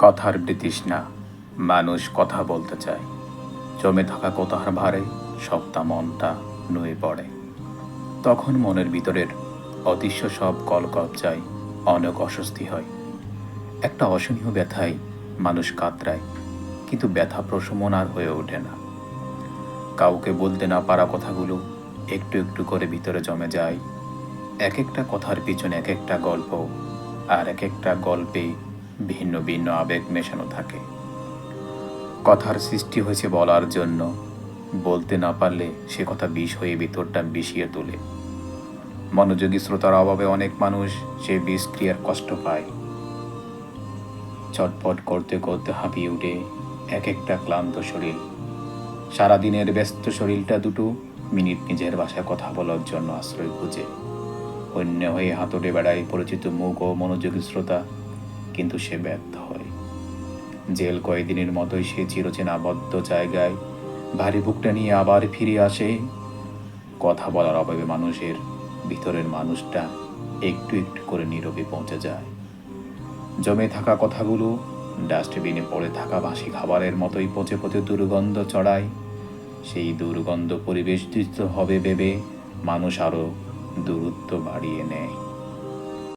কথার বিতৃষ্ণা, মানুষ কথা বলতে চায়। জমে থাকা কথার ভারে সপ্তাহ মনটা নুয়ে পড়ে। তখন মনের ভিতরের অদৃশ্য সব কলকবজায় অনেক অস্বস্তি হয়। একটা অসহনীয় ব্যথায় মানুষ কাতরায়, কিন্তু ব্যথা প্রশমন আর হয়ে ওঠে না। কাউকে বলতে না পারা কথাগুলো একটু একটু করে ভিতরে জমে যায়। এক একটা কথার পিছনে এক একটা গল্প, আর এক একটা গল্পে ভিন্ন ভিন্ন আবেগ মেশানো থাকে। কথার সৃষ্টি হয়েছে বলার জন্য, বলতে না পারলে সে কথা বিষ হয়ে ভিতরটা বিষিয়ে তোলে। মনোযোগী শ্রোতার অভাবে অনেক মানুষ সেই বিষক্রিয়ার কষ্ট পায়। চটপট করতে করতে হাঁপিয়ে উঠে এক একটা ক্লান্ত শরীর। সারাদিনের ব্যস্ত শরীরটা দুটো মিনিট নিজের ভাষায় কথা বলার জন্য আশ্রয় খুঁজে। অন্য হয়ে হাতড়ে বেড়ায় পরিচিত মুখ ও মনোযোগী শ্রোতা, কিন্তু সে ব্যর্থ হয়। জেল কয়েদিনের মতোই সে চিরচেনা আবদ্ধ জায়গায় ভারী বুকটা নিয়ে আবার ফিরে আসে। কথা বলার অভাবে মানুষের ভিতরের মানুষটা একটু একটু করে নীরবে পৌঁছে যায়। জমে থাকা কথাগুলো ডাস্টবিনে পড়ে থাকা বাসি খাবারের মতোই পচে পচে দুর্গন্ধ চড়ায়। সেই দুর্গন্ধ পরিবেশ দূষিত হবে ভেবে মানুষ আরও দূরত্ব বাড়িয়ে নেয়।